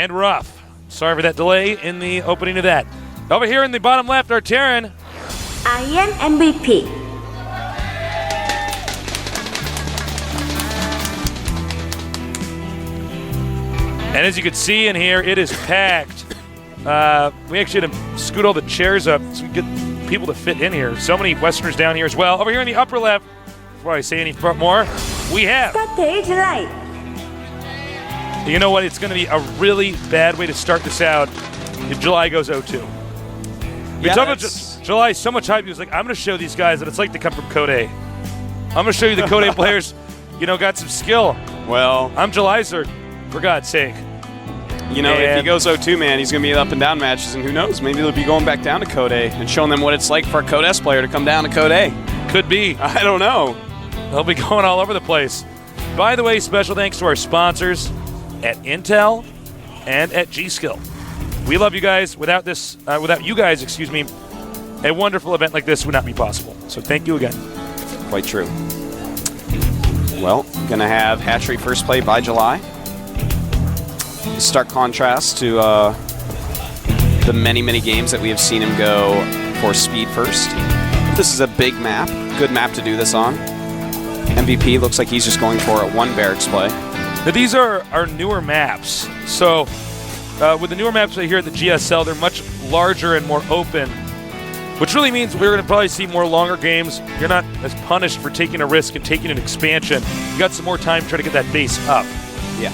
And rough. Sorry for that delay in the opening of that. Over here in the bottom left, our Terran. Iron MVP. And as you can see in here, it is packed. We actually had to scoot all the chairs up so we get people to fit in here. So many Westerners down here as well. Over here in the upper left, before I say any more, we have... Stage light. You know what? It's going to be a really bad way to start this out if July goes 0-2. We talked about July, so much hype. He was like, I'm going to show these guys that it's like to come from Code A. I'm going to show you the Code A players, got some skill. Well, I'm Julyzer, for God's sake. If he goes 0-2, man, he's going to be in up and down matches, and who knows? Maybe they'll be going back down to Code A and showing them what it's like for a Code S player to come down to Code A. Could be. I don't know. They'll be going all over the place. By the way, special thanks to our sponsors at Intel and at G-Skill. We love you guys. Without you guys, a wonderful event like this would not be possible. So thank you again. Quite true. Well, going to have Hatchery first play by July. Stark contrast to the many, many games that we have seen him go for speed first. This is a big map. Good map to do this on. MVP looks like he's just going for a one barracks play. Now, these are our newer maps. So with the newer maps right here at the GSL, they're much larger and more open, which really means we're going to probably see more longer games. You're not as punished for taking a risk and taking an expansion. You got some more time to try to get that base up. Yeah.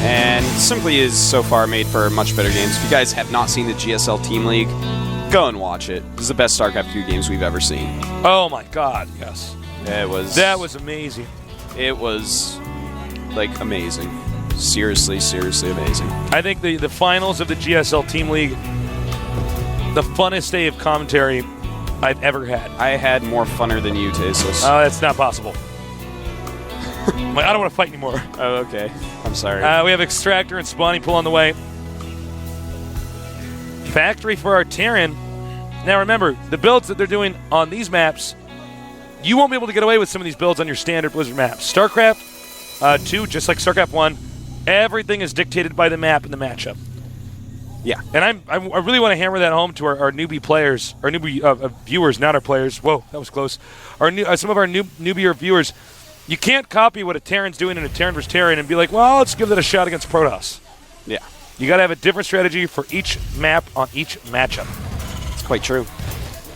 And simply is so far made for much better games. If you guys have not seen the GSL Team League, go and watch it. This is the best StarCraft 2 games we've ever seen. Oh my God, yes. That was amazing. It was amazing. Seriously, seriously amazing. I think the finals of the GSL Team League, the funnest day of commentary I've ever had. I had more funner than you, Tasteless. Oh, that's not possible. I don't want to fight anymore. Oh, okay. I'm sorry. We have Extractor and Spawning Pool on the way. Factory for our Terran. Now remember, the builds that they're doing on these maps, you won't be able to get away with some of these builds on your standard Blizzard maps. StarCraft 2, just like StarCraft 1, everything is dictated by the map and the matchup. Yeah. And I really want to hammer that home to our newbie players, our newbie viewers, not our players. Whoa, that was close. Some of our newbie viewers. You can't copy what a Terran's doing in a Terran vs. Terran and be like, well, let's give that a shot against Protoss. Yeah. You got to have a different strategy for each map on each matchup. It's quite true.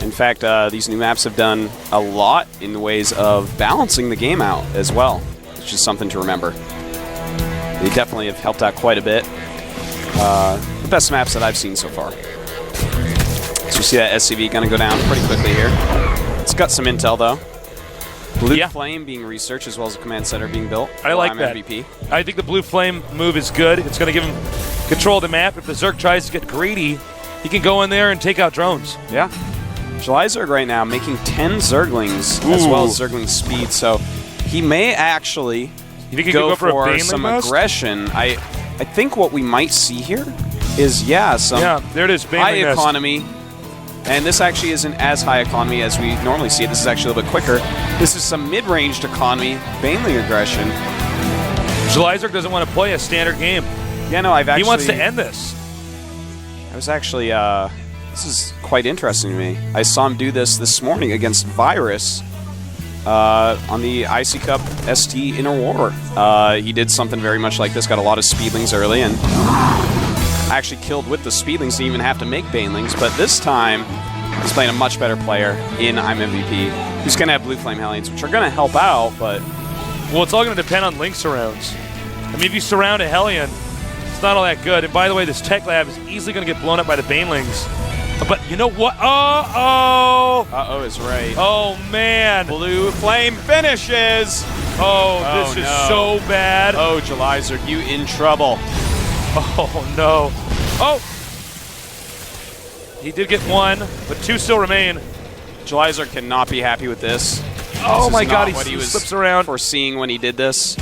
In fact, these new maps have done a lot in the ways of balancing the game out as well, which is something to remember. They definitely have helped out quite a bit. The best maps that I've seen so far. So you see that SCV going to go down pretty quickly here. It's got some intel, though. Blue Flame being researched as well as a command center being built. I like that. MVP. I think the Blue Flame move is good. It's going to give him control of the map. If the Zerg tries to get greedy, he can go in there and take out drones. Yeah. July Zerg right now making 10 Zerglings as well as Zergling speed, so he may actually go for some aggression. I think what we might see here is, some there it is, high economy. And this actually isn't as high economy as we normally see it. This is actually a little bit quicker. This is some mid-ranged economy, Baneling aggression. Julyzer doesn't want to play a standard game. Yeah, no, he wants to end this. I was actually, this is quite interesting to me. I saw him do this morning against Virus on the IC Cup ST Inner War. He did something very much like this, got a lot of speedlings early, and actually killed with the speedlings, didn't even have to make banelings, but this time he's playing a much better player in I'm MVP, who's going to have Blue Flame Hellions, which are going to help out, but... Well, it's all going to depend on link surrounds. I mean, if you surround a Hellion, it's not all that good. And by the way, this Tech Lab is easily going to get blown up by the banelings. But you know what? Uh-oh! Uh-oh is right. Oh, man. Blue Flame finishes! This is so bad. Oh, Julyzer, you in trouble. Oh, no. Oh! He did get one, but two still remain. Julyzer cannot be happy with this. Oh, this my God, he slips around. Foreseeing when he did this.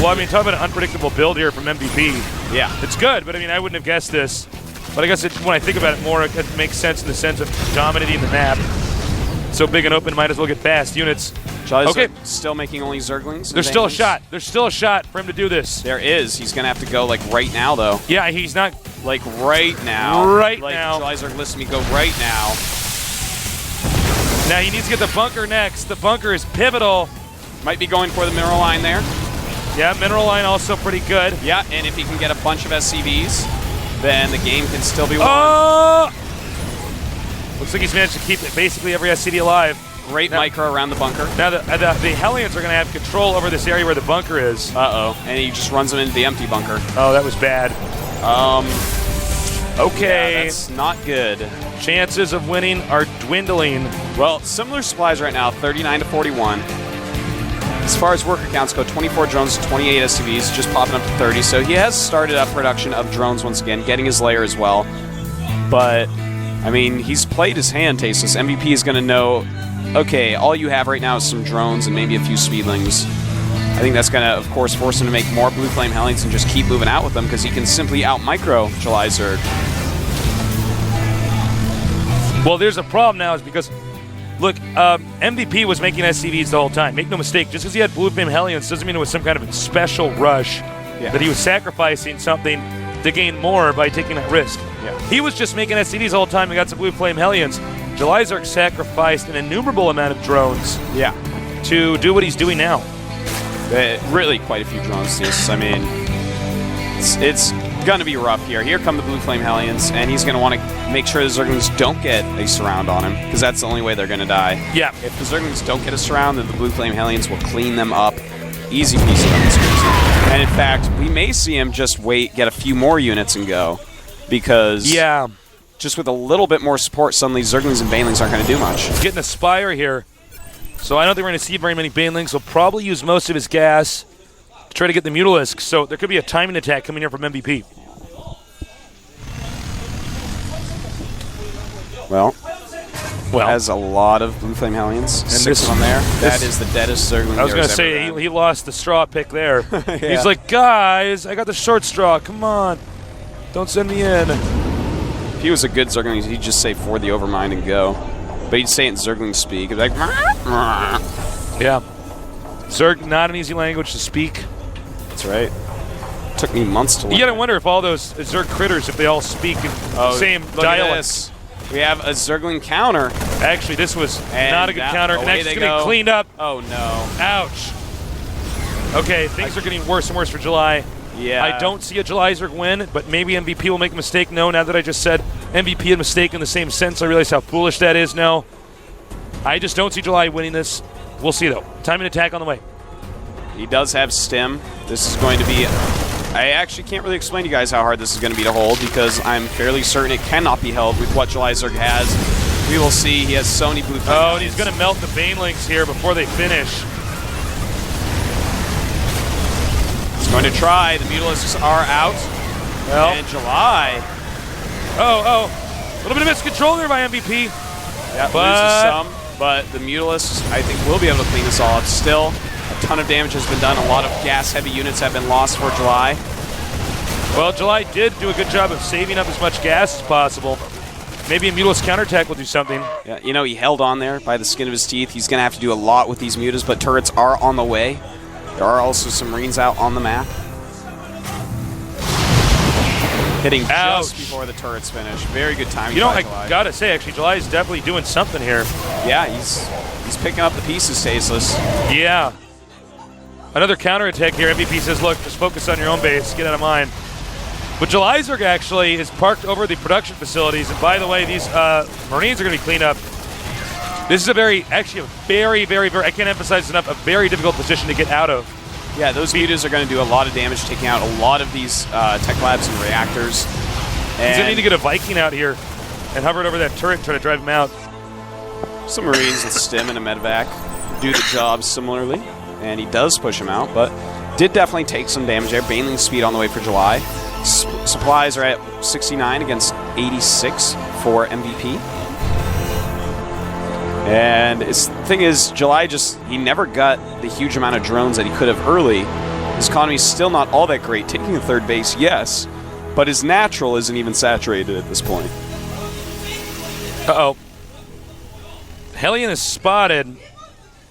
Well, I mean, talk about an unpredictable build here from MVP. Yeah. It's good, but I mean, I wouldn't have guessed this. But I guess when I think about it more, it makes sense in the sense of dominating the map. So big and open, might as well get fast units. July Okay. Zerg still making only Zerglings. and There's still a Banelings. shot. There's still a shot for him to do this. There is. He's going to have to go, like, right now, though. Yeah, he's not. Like, right now. Right like, now. July Zerg, listen to me, go right now. Now he needs to get the bunker next. The bunker is pivotal. Might be going for the mineral line there. Yeah, mineral line also pretty good. Yeah, and if he can get a bunch of SCVs, then the game can still be won. Oh! Looks like he's managed to keep basically every SCD alive. Great micro around the bunker. Now the Hellions are going to have control over this area where the bunker is. Uh-oh. And he just runs them into the empty bunker. Oh, that was bad. Okay. Yeah, that's not good. Chances of winning are dwindling. Well, similar supplies right now, 39 to 41. As far as worker counts go, 24 drones, 28 SCVs, just popping up to 30. So he has started up production of drones once again, getting his layer as well. But, I mean, he's played his hand, Tasteless. MVP is going to know, okay, all you have right now is some drones and maybe a few speedlings. I think that's going to, of course, force him to make more Blue Flame Hellions and just keep moving out with them because he can simply out-micro July Zerg. Well, there's a problem now is because, look, MVP was making SCVs the whole time. Make no mistake, just because he had Blue Flame Hellions doesn't mean it was some kind of special rush that he was sacrificing something to gain more by taking that risk. Yeah. He was just making SCVs the whole time and got some Blue Flame Hellions. July Zerg sacrificed an innumerable amount of drones to do what he's doing now. Really quite a few drones, Tasteless. I mean, it's going to be rough here. Here come the Blue Flame Hellions, and he's going to want to make sure the Zerglings don't get a surround on him, because that's the only way they're going to die. Yeah. If the Zerglings don't get a surround, then the Blue Flame Hellions will clean them up. Easy peasy on this cruiser. And in fact, we may see him just get a few more units and go, because just with a little bit more support, suddenly Zerglings and Banelings aren't going to do much. He's getting a Spire here, so I don't think we're going to see very many Banelings. He'll probably use most of his gas to try to get the Mutalisk, so there could be a timing attack coming here from MVP. Well, has a lot of Blue Flame Hellions. And 6 of them there. That is the deadest Zergling. I was going to say, he lost the straw pick there. He's like, guys, I got the short straw. Come on. Don't send me in. If he was a good Zergling, he'd just say for the Overmind and go. But he'd say it in Zergling speak. He'd be like, yeah. Zerg, not an easy language to speak. That's right. Took me months to learn. You got to wonder if all those Zerg critters, if they all speak in the same dialect. We have a Zergling counter. Actually, this was not a good counter. And actually, it's going to be cleaned up. Oh, no. Ouch. Okay, things are getting worse and worse for July. Yeah. I don't see a July Zerg win, but maybe MVP will make a mistake. No, now that I just said MVP had a mistake in the same sense, I realize how foolish that is now. I just don't see July winning this. We'll see, though. Timing attack on the way. He does have stim. This is going to be... I actually can't really explain to you guys how hard this is going to be to hold because I'm fairly certain it cannot be held with what July Zerg has. We will see. He has so many Blue Flame. Oh, and he's going to melt the Banelings here before they finish. He's going to try. The Mutalisks are out. Well, and July. Oh. A little bit of miscontrol there by MVP. Yeah, loses some, but the Mutalisks, I think, will be able to clean this all up. Still, a ton of damage has been done. A lot of gas-heavy units have been lost for July. Well, July did do a good job of saving up as much gas as possible. Maybe a Mutalisk counterattack will do something. Yeah, you know, he held on there by the skin of his teeth. He's going to have to do a lot with these mutas, but turrets are on the way. There are also some Marines out on the map. Hitting just before the turrets finish. Very good timing. You know, by I July. gotta say, actually, July is definitely doing something here. Yeah, he's picking up the pieces, Tasteless. Yeah. Another counterattack here. MVP says, look, just focus on your own base. Get out of mine. But July Zerg actually is parked over the production facilities. And by the way, these Marines are going to be cleaned up. This is a very, I can't emphasize enough, a very difficult position to get out of. Yeah, those mutas are going to do a lot of damage, taking out a lot of these tech labs and reactors. He's going to need to get a Viking out here and hover it over that turret and try to drive him out. Some Marines with Stim and a Medevac do the job similarly. And he does push him out, but did definitely take some damage there. Baneling speed on the way for July. Supplies are at 69 against 86 for MVP. And the thing is, July he never got the huge amount of drones that he could have early. His economy is still not all that great. Taking the third base, yes, but his natural isn't even saturated at this point. Uh-oh. Hellion is spotted.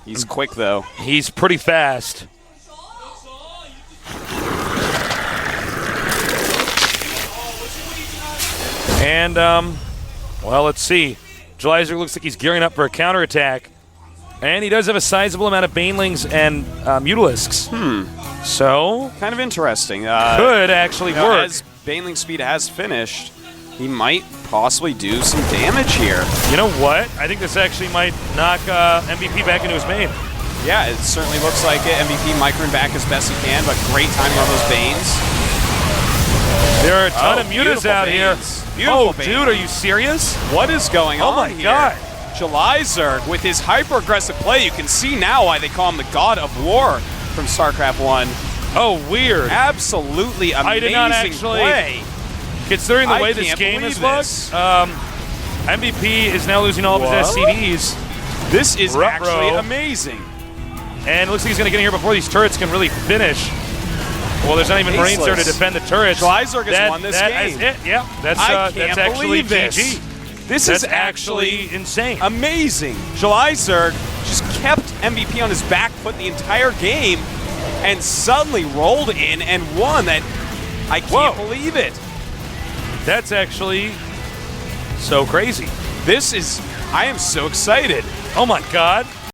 He's quick, though. He's pretty fast. And, well, let's see. Jelizer looks like he's gearing up for a counterattack. And he does have a sizable amount of Banelings and Mutalisks. So, Kind of interesting. could actually work. As Baneling speed has finished, he might possibly do some damage here. You know what? I think this actually might knock MVP back into his main. Yeah, it certainly looks like it. MVP microing back as best he can, but great timing on those Banes. There are a ton of mutas beautiful out here. Banes. Beautiful Oh, Banes. dude, are you serious? What is going on my here? God. Jelizer, with his hyper-aggressive play, you can see now why they call him the God of War from StarCraft 1. Oh, weird. Absolutely amazing I did not actually- play. Considering the I way this can't game believe is looked, this. MVP is now losing all of his SCDs. This is Ruh-roh. actually amazing. And it looks like he's going to get in here before these turrets can really finish. Well, there's not even Marines there to Faceless. defend the turrets. Jelizer has won this that game. is it. Yeah, that's I can't actually believe this. GG. This That's is actually insane. amazing. Jelizer just kept MVP on his back foot the entire game and suddenly rolled in and won. That I can't Whoa. believe it. That's actually so crazy. I am so excited. Oh my God.